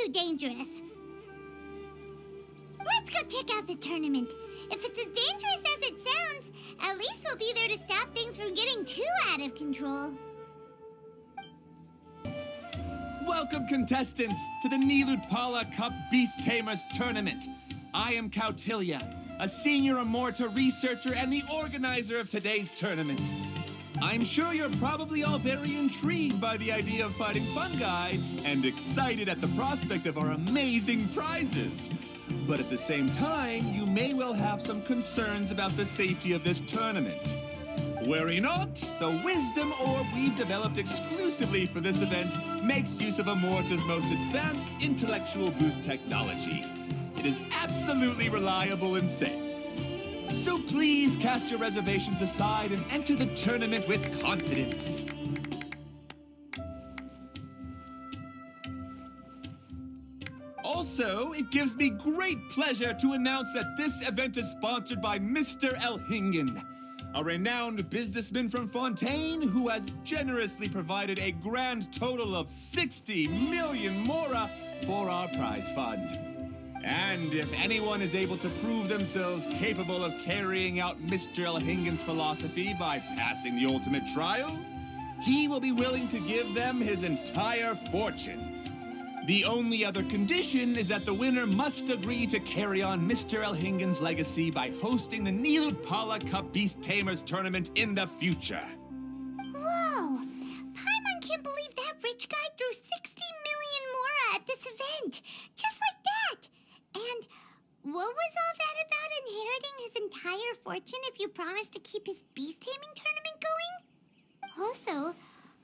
too dangerous. Let's go check out the tournament. If it's as dangerous as it sounds, at least we'll be there to stop things from getting too out of control. Welcome, contestants, to the Niludpala Cup Beast Tamers Tournament. I am Kautilya, a senior Amorta researcher and the organizer of today's tournament. I'm sure you're probably all very intrigued by the idea of fighting fungi and excited at the prospect of our amazing prizes. But at the same time, you may well have some concerns about the safety of this tournament. Worry not, the wisdom orb we've developed exclusively for this event makes use of Amorta's most advanced intellectual boost technology. It is absolutely reliable and safe. So please cast your reservations aside and enter the tournament with confidence. Also, it gives me great pleasure to announce that this event is sponsored by Mr. Elhingen, a renowned businessman from Fontaine who has generously provided a grand total of 60 million mora for our prize fund. And if anyone is able to prove themselves capable of carrying out Mr. Elhingen's philosophy by passing the ultimate trial, he will be willing to give them his entire fortune. The only other condition is that the winner must agree to carry on Mr. Elhingen's legacy by hosting the Niludpala Cup Beast Tamers Tournament in the future. Whoa! Paimon can't believe that rich guy threw 60 million mora at this event. Just like that! And what was all that about inheriting his entire fortune if you promised to keep his beast taming tournament going? Also,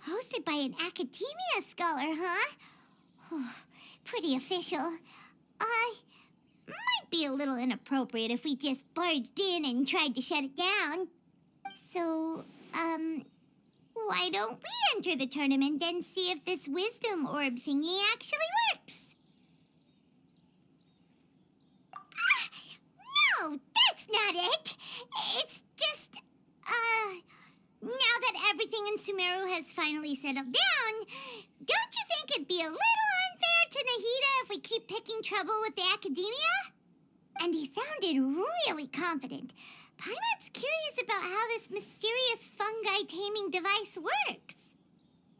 hosted by an academia scholar, huh? Pretty official. Might be a little inappropriate if we just barged in and tried to shut it down. So, why don't we enter the tournament and see if this wisdom orb thingy actually works? No, that's not it. It's just, now that everything in Sumeru has finally settled down, don't you think it'd be a little unfair to Nahida if we keep picking trouble with the academia? And he sounded really confident. Paimon's curious about how this mysterious fungi taming device works.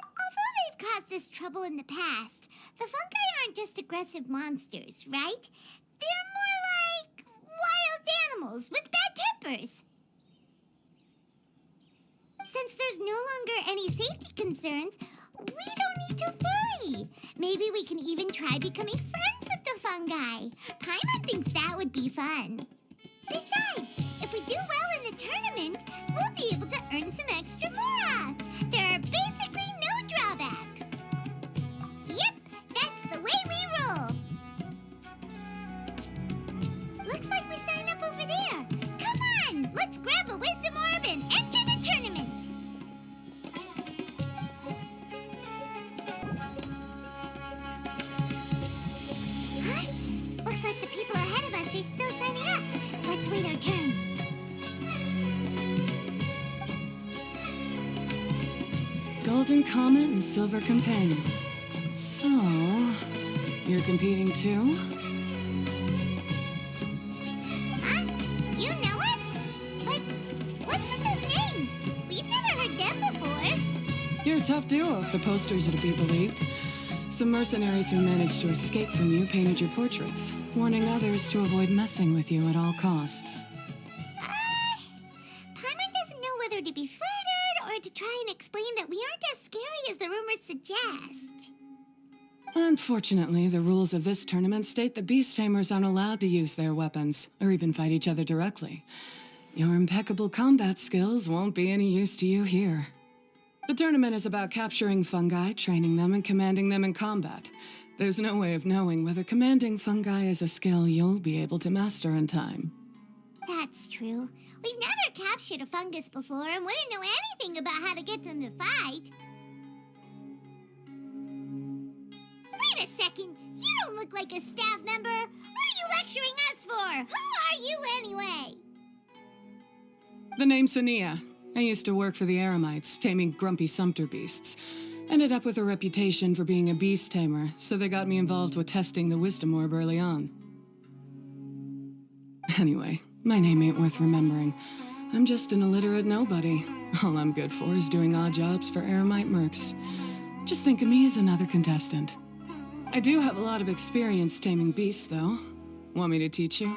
Although they've caused us trouble in the past, the fungi aren't just aggressive monsters, right? They're more like wild animals with bad tempers. Since there's no longer any safety concerns, we don't need to worry. Maybe we can even try becoming friends with the fungi. Paimon thinks that would be fun. Besides, if we do well in the tournament, we'll be able to earn some extra mora. There are basically no drawbacks. Yep, that's the way we roll. Looks like we sign up over there. Come on, let's grab a wisdom orb and enter the tournament. Huh? Looks like the people ahead of us are still signing up. Let's wait our turn. Golden Comet and Silver Companion. So, you're competing too? Huh? You know us? But what's with those names? We've never heard them before. You're a tough duo if the posters are to be believed. Some mercenaries who managed to escape from you painted your portraits, warning others to avoid messing with you at all costs. Paimon doesn't know whether to be flattered or to try and explain that we aren't as scary as the rumors suggest. Unfortunately, the rules of this tournament state that beast tamers aren't allowed to use their weapons, or even fight each other directly. Your impeccable combat skills won't be any use to you here. The tournament is about capturing fungi, training them, and commanding them in combat. There's no way of knowing whether commanding fungi is a skill you'll be able to master in time. That's true. We've never captured a fungus before and wouldn't know anything about how to get them to fight. Wait a second! You don't look like a staff member! What are you lecturing us for? Who are you anyway? The name's Sania. I used to work for the Eremites, taming grumpy sumpter beasts. Ended up with a reputation for being a beast tamer, so they got me involved with testing the wisdom orb early on. Anyway, my name ain't worth remembering. I'm just an illiterate nobody. All I'm good for is doing odd jobs for eremite mercs. Just think of me as another contestant. I do have a lot of experience taming beasts, though. Want me to teach you?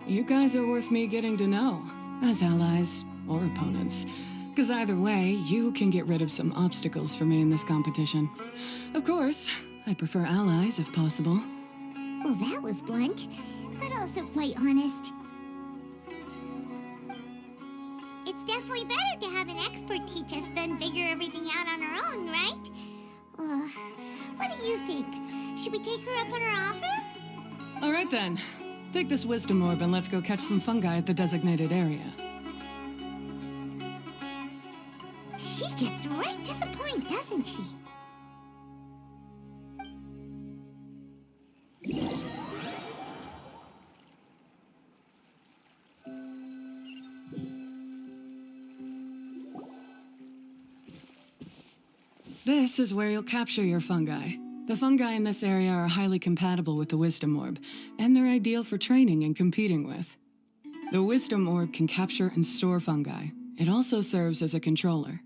You guys are worth me getting to know, as allies or opponents. Because either way, you can get rid of some obstacles for me in this competition. Of course, I prefer allies if possible. Well, that was blunt, but also quite honest. It's definitely better to have an expert teach us than figure everything out on our own, right? What do you think? Should we take her up on her offer? All right then. Take this wisdom orb and let's go catch some fungi at the designated area. She gets right to the point, doesn't she? This is where you'll capture your fungi. The fungi in this area are highly compatible with the wisdom orb, and they're ideal for training and competing with. The wisdom orb can capture and store fungi. It also serves as a controller.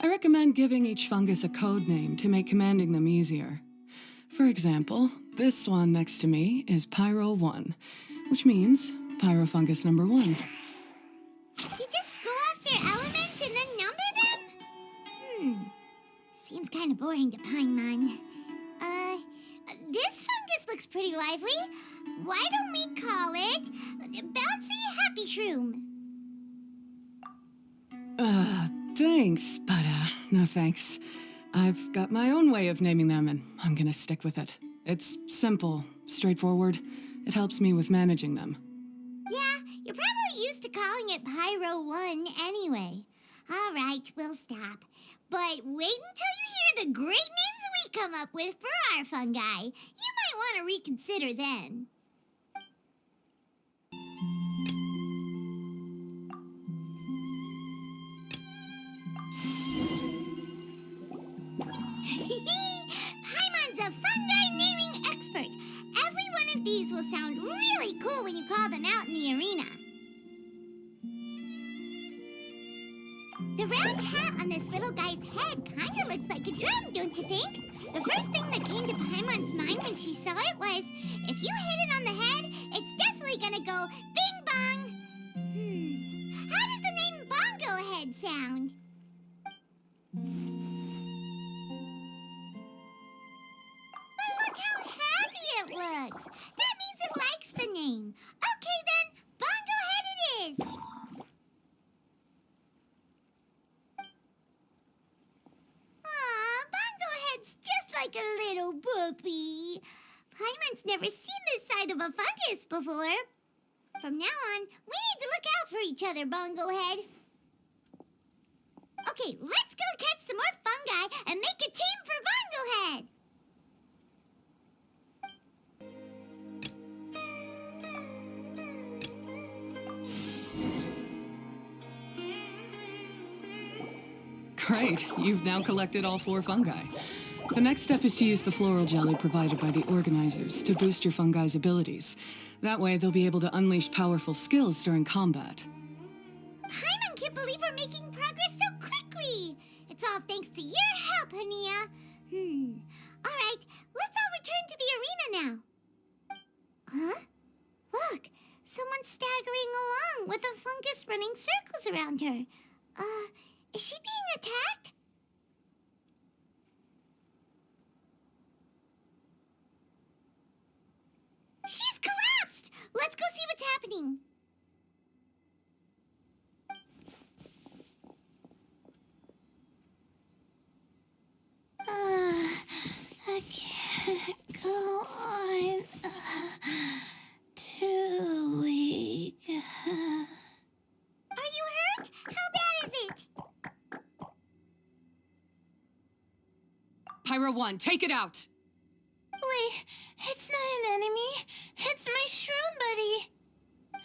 I recommend giving each fungus a code name to make commanding them easier. For example, this one next to me is Pyro 1, which means Pyrofungus number 1. You just go after elements and then number them? Seems kind of boring to Paimon. This fungus looks pretty lively. Why don't we call it Bouncy Happy Shroom? Thanks, but no thanks. I've got my own way of naming them, and I'm gonna stick with it. It's simple, straightforward. It helps me with managing them. Yeah, you're probably used to calling it Pyro 1 anyway. All right, we'll stop. But wait until you hear the great names we come up with for our fungi. You might want to reconsider then. Paimon's a fungi naming expert. Every one of these will sound really cool when you call them out in the arena. The round hat on this little guy's head kinda looks like a drum, don't you think? The first thing that came to Paimon's mind when she saw it was, if you hit it on the head, it's definitely gonna go bing bong. How does the name Bongo Head sound? But look how happy it looks. That means it likes the name. Okay then, Bongo Head it is. Like a little puppy. Paimon's never seen this side of a fungus before. From now on, we need to look out for each other, Bongo Head. Okay, let's go catch some more fungi and make a team for Bongo Head. Great, you've now collected all 4 fungi. The next step is to use the floral jelly provided by the organizers to boost your fungi's abilities. That way, they'll be able to unleash powerful skills during combat. Paimon can't believe we're making progress so quickly. It's all thanks to your help, Hania. All right, let's all return to the arena now. Huh? Look, someone's staggering along with a fungus running circles around her. Is she being attacked? She's collapsed! Let's go see what's happening. I can't go on. Too weak. Are you hurt? How bad is it? Pyro 1, take it out! Wait, it's not an enemy. It's my shroom buddy.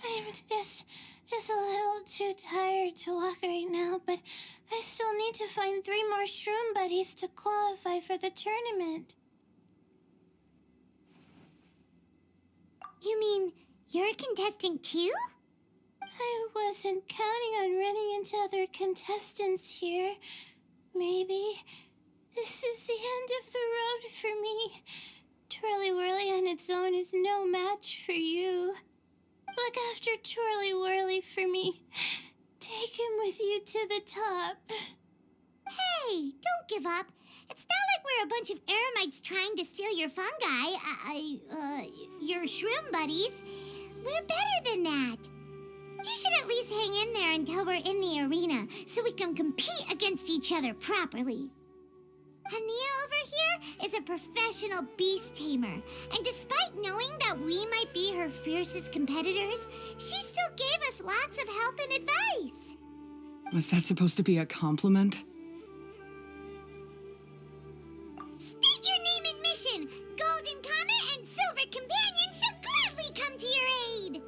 I'm just a little too tired to walk right now, but I still need to find 3 more shroom buddies to qualify for the tournament. You mean you're a contestant too? I wasn't counting on running into other contestants here. Maybe this is the end of the road for me. Twirly Whirly on its own is no match for you. Look after Twirly Whirly for me. Take him with you to the top. Hey, don't give up. It's not like we're a bunch of eremites trying to steal your fungi. Your shroom buddies. We're better than that. You should at least hang in there until we're in the arena, so we can compete against each other properly. Hania over here is a professional beast tamer, and despite knowing that we might be her fiercest competitors, she still gave us lots of help and advice. Was that supposed to be a compliment? State your name and mission. Golden Comet and Silver Companion shall gladly come to your aid.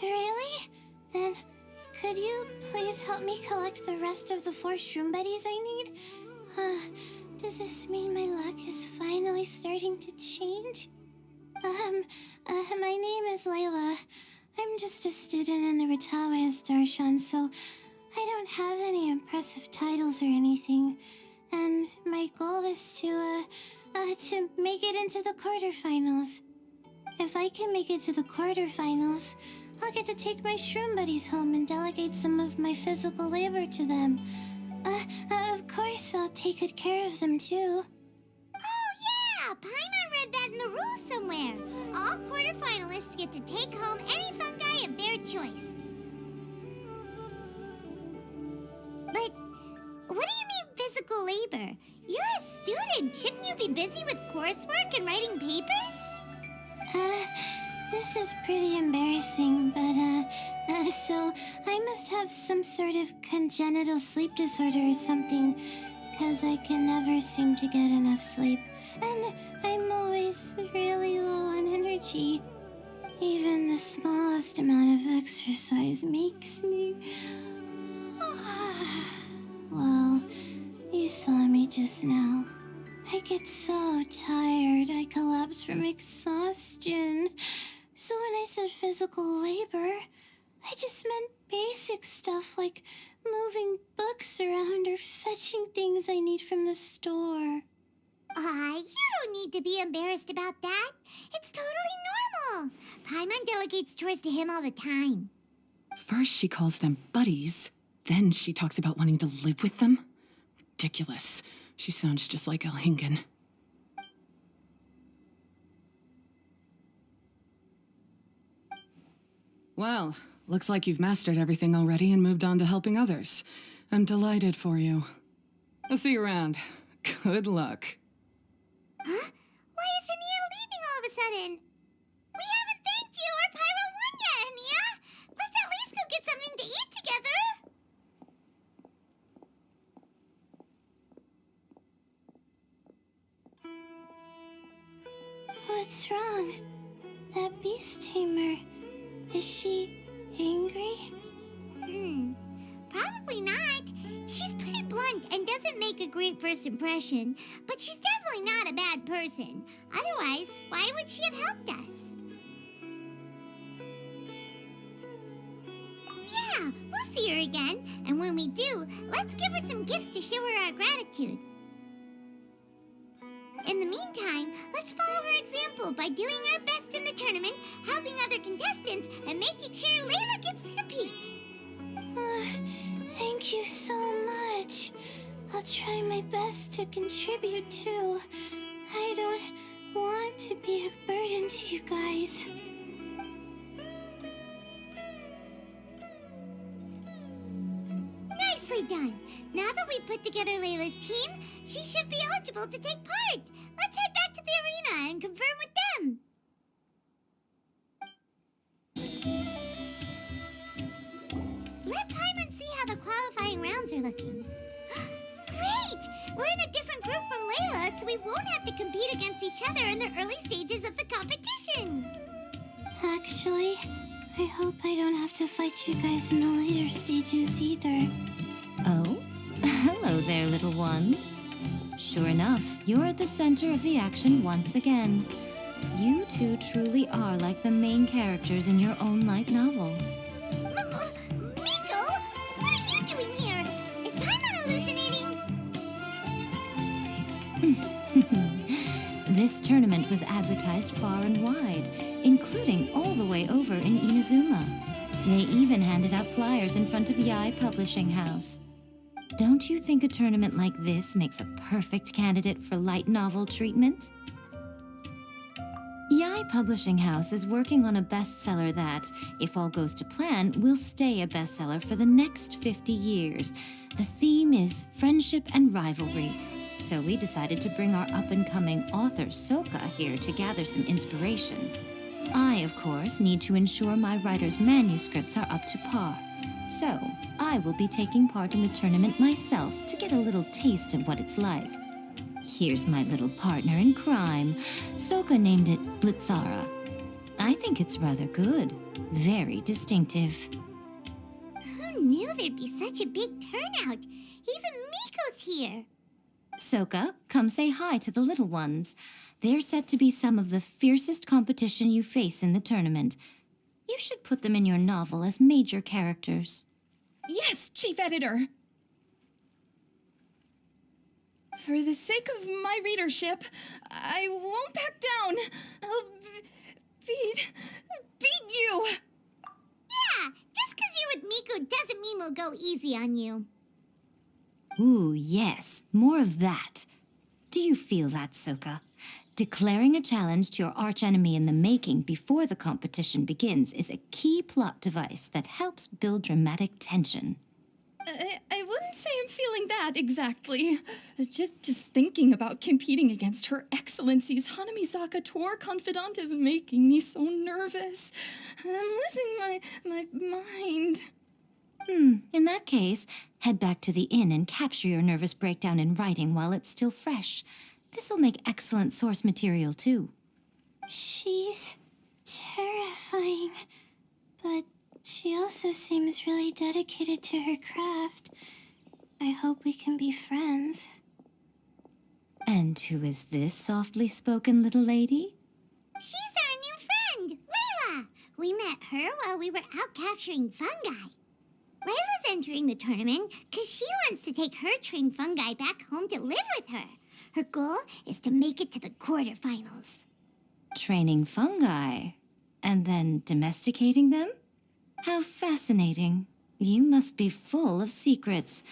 Really? Then could you please help me collect the rest of the 4 shroom buddies I need? Does this mean my luck is finally starting to change? My name is Layla. I'm just a student in the Ratawe Darshan, so I don't have any impressive titles or anything. And my goal is to make it into the quarterfinals. If I can make it to the quarterfinals, I'll get to take my shroom buddies home and delegate some of my physical labor to them. Of course, I'll take good care of them, too. Oh, yeah! Paimon read that in the rules somewhere. All quarterfinalists get to take home any fungi of their choice. But what do you mean physical labor? You're a student. Shouldn't you be busy with coursework and writing papers? This is pretty embarrassing, but, so I must have some sort of congenital sleep disorder or something, 'cause I can never seem to get enough sleep, and I'm always really low on energy. Even the smallest amount of exercise makes me... Well, you saw me just now. I get so tired, I collapse from exhaustion. So when I said physical labor, I just meant basic stuff like moving books around or fetching things I need from the store. You don't need to be embarrassed about that. It's totally normal. Paimon delegates chores to him all the time. First she calls them buddies, then she talks about wanting to live with them? Ridiculous. She sounds just like Elhingen. Well, looks like you've mastered everything already and moved on to helping others. I'm delighted for you. I'll see you around. Good luck. Huh? Why is Hania leaving all of a sudden? We haven't thanked you or Pyro won yet, Hania! Let's at least go get something to eat together! What's wrong? That beast tamer... Is she angry? Probably not. She's pretty blunt and doesn't make a great first impression, but she's definitely not a bad person. Otherwise, why would she have helped us? Yeah, we'll see her again, and when we do, let's give her some gifts to show her our gratitude. In the meantime, let's follow her example by doing our best in the tournament, helping other contestants, and making sure Layla gets to compete. Thank you so much. I'll try my best to contribute too. I don't want to be a burden to you guys. Nicely done. Now that we put together Layla's team, she should be eligible to take part. Let's head back to the arena and confirm with them. Let Paimon see how the qualifying rounds are looking. Great! We're in a different group from Layla, so we won't have to compete against each other in the early stages of the competition. Actually, I hope I don't have to fight you guys in the later stages either. there, little ones. Sure enough, you're at the center of the action once again. You two truly are like the main characters in your own light novel. Miko, what are you doing here? Is Paimon hallucinating? This tournament was advertised far and wide, including all the way over in Inazuma. They even handed out flyers in front of Yai Publishing House. Don't you think a tournament like this makes a perfect candidate for light novel treatment? Yai Publishing House is working on a bestseller that, if all goes to plan, will stay a bestseller for the next 50 years. The theme is friendship and rivalry, so we decided to bring our up-and-coming author Soka here to gather some inspiration. I, of course, need to ensure my writer's manuscripts are up to par. So, I will be taking part in the tournament myself to get a little taste of what it's like. Here's my little partner in crime. Soka named it Blitzara. I think it's rather good. Very distinctive. Who knew there'd be such a big turnout? Even Miko's here. Soka, come say hi to the little ones. They're set to be some of the fiercest competition you face in the tournament. You should put them in your novel as major characters. Yes, Chief Editor. For the sake of my readership, I won't back down. I'll beat you. Yeah, just because you're with Miko doesn't mean we'll go easy on you. Ooh, yes, more of that. Do you feel that, Soka? Declaring a challenge to your archenemy in the making before the competition begins is a key plot device that helps build dramatic tension. I wouldn't say I'm feeling that exactly. Just thinking about competing against Her Excellency's Hanamizaka tour confidant is making me so nervous. I'm losing my mind. In that case, head back to the inn and capture your nervous breakdown in writing while it's still fresh. This'll make excellent source material, too. She's terrifying, but she also seems really dedicated to her craft. I hope we can be friends. And who is this softly spoken little lady? She's our new friend, Layla. We met her while we were out capturing fungi. Layla's entering the tournament because she wants to take her trained fungi back home to live with her. Her goal is to make it to the quarterfinals. Training fungi, and then domesticating them? How fascinating. You must be full of secrets.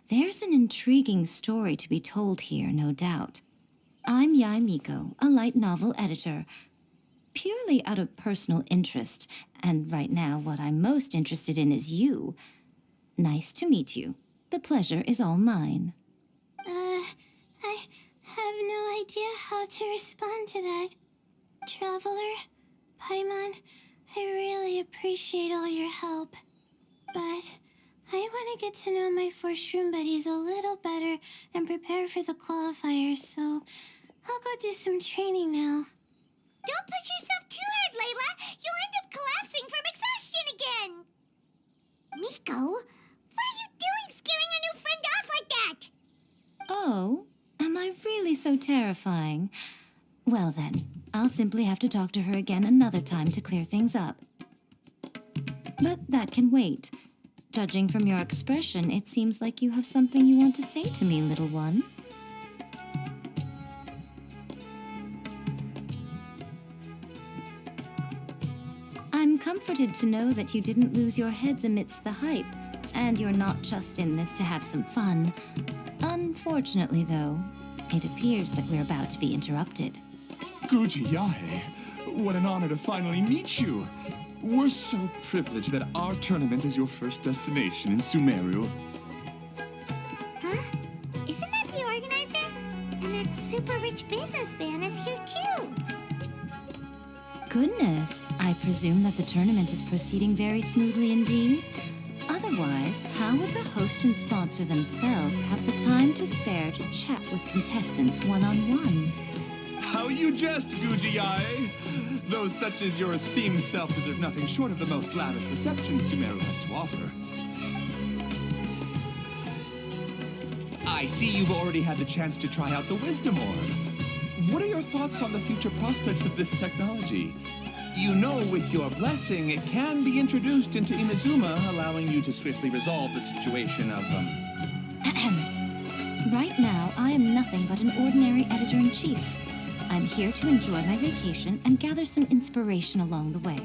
There's an intriguing story to be told here, no doubt. I'm Yai Miko, a light novel editor. Purely out of personal interest, and right now what I'm most interested in is you. Nice to meet you. The pleasure is all mine. I have no idea how to respond to that. Traveler, Paimon, I really appreciate all your help. But I want to get to know my 4 shroom buddies a little better and prepare for the qualifiers, so I'll go do some training now. Don't push yourself too hard, Layla! You'll end up collapsing from exhaustion again! Miko, what are you doing scaring a new friend off like that? Oh, am I really so terrifying? Well then, I'll simply have to talk to her again another time to clear things up. But that can wait. Judging from your expression, it seems like you have something you want to say to me, little one. I'm comforted to know that you didn't lose your heads amidst the hype, and you're not just in this to have some fun. Unfortunately, though, it appears that we're about to be interrupted. Guji Yae, what an honor to finally meet you. We're so privileged that our tournament is your first destination in Sumeru. Huh? Isn't that the organizer? And that super rich businessman is here too. Goodness, I presume that the tournament is proceeding very smoothly indeed. Otherwise, how would the host and sponsor themselves have the time to spare to chat with contestants one-on-one? How you jest, Guji Yae! Those such as your esteemed self deserve nothing short of the most lavish reception Sumeru has to offer. I I see you've already had the chance to try out the Wisdom Orb. What are your thoughts on the future prospects of this technology? You know, with your blessing, it can be introduced into Inazuma, allowing you to swiftly resolve the situation of, Right now, I am nothing but an ordinary editor-in-chief. I'm here to enjoy my vacation and gather some inspiration along the way.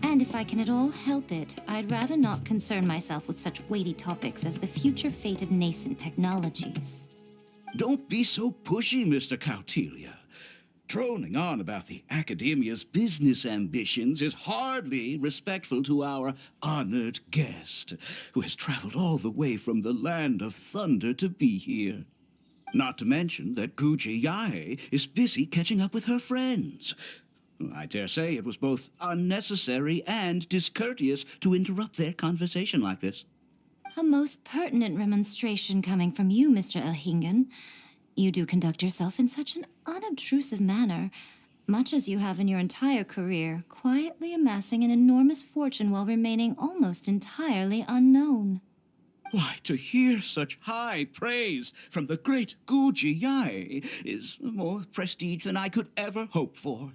And if I can at all help it, I'd rather not concern myself with such weighty topics as the future fate of nascent technologies. Don't be so pushy, Mr. Cautelia. Droning on about the Academia's business ambitions is hardly respectful to our honored guest, who has traveled all the way from the land of thunder to be here. Not to mention that Guji Yae is busy catching up with her friends. I dare say it was both unnecessary and discourteous to interrupt their conversation like this. A most pertinent remonstration coming from you, Mr. Elhingen. You do conduct yourself in such an unobtrusive manner, much as you have in your entire career, quietly amassing an enormous fortune while remaining almost entirely unknown. Why, to hear such high praise from the great Guji Yae is more prestige than I could ever hope for.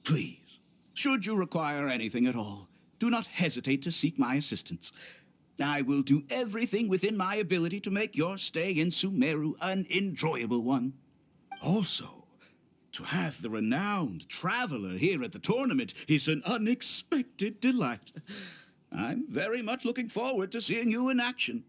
Please, should you require anything at all, do not hesitate to seek my assistance. I will do everything within my ability to make your stay in Sumeru an enjoyable one. Also, to have the renowned traveler here at the tournament is an unexpected delight. I'm very much looking forward to seeing you in action.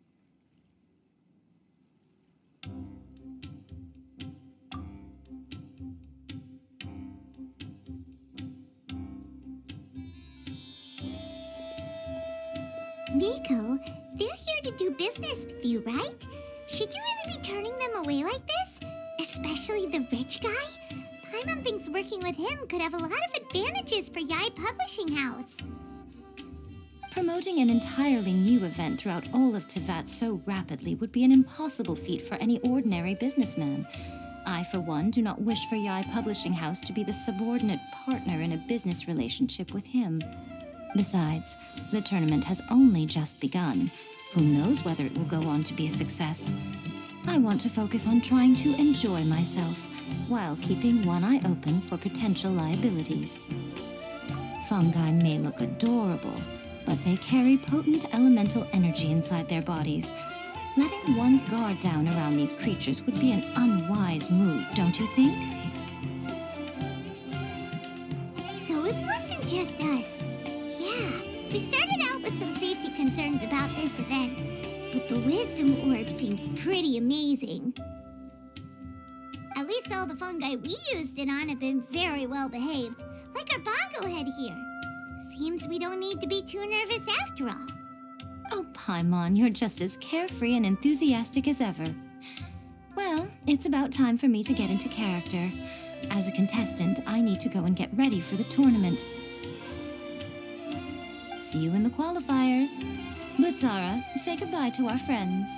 Miko, they're here to do business with you, right? Should you really be turning them away like this? Especially the rich guy? Paimon thinks working with him could have a lot of advantages for Yae Publishing House. Promoting an entirely new event throughout all of Teyvat so rapidly would be an impossible feat for any ordinary businessman. I, for one, do not wish for Yae Publishing House to be the subordinate partner in a business relationship with him. Besides, the tournament has only just begun. Who knows whether it will go on to be a success? I want to focus on trying to enjoy myself, while keeping one eye open for potential liabilities. Fungi may look adorable, but they carry potent elemental energy inside their bodies. Letting one's guard down around these creatures would be an unwise move, don't you think? So it wasn't just us. Yeah, we started out with some safety concerns about this event, but the Wisdom Orb seems pretty amazing. At least all the fungi we used it on have been very well behaved, like our bongo head here. Seems we don't need to be too nervous after all. Oh, Paimon, you're just as carefree and enthusiastic as ever. Well, it's about time for me to get into character. As a contestant, I need to go and get ready for the tournament. See you in the qualifiers. Blitzara, say goodbye to our friends.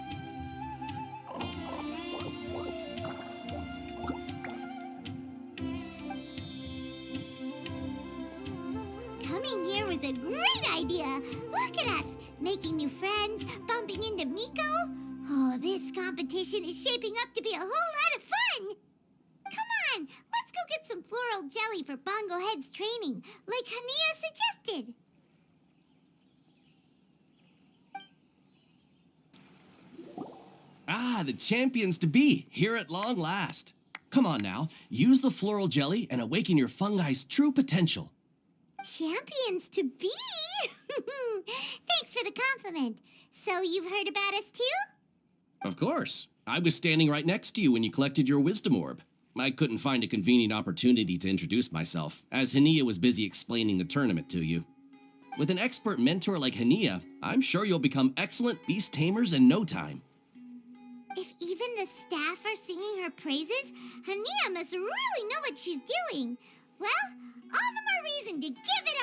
Coming here was a great idea. Look at us, making new friends, bumping into Miko. Oh, this competition is shaping up to be a whole lot of fun. Come on, let's go get some floral jelly for Bongo Head's training, like Hania suggested. Ah, the champions to be, here at long last. Come on now, use the floral jelly and awaken your fungi's true potential. Champions to be? Thanks for the compliment. So you've heard about us too? Of course. I was standing right next to you when you collected your wisdom orb. I couldn't find a convenient opportunity to introduce myself, as Hania was busy explaining the tournament to you. With an expert mentor like Hania, I'm sure you'll become excellent beast tamers in no time. If even the staff are singing her praises, Hania must really know what she's doing. Well, all the more reason to give it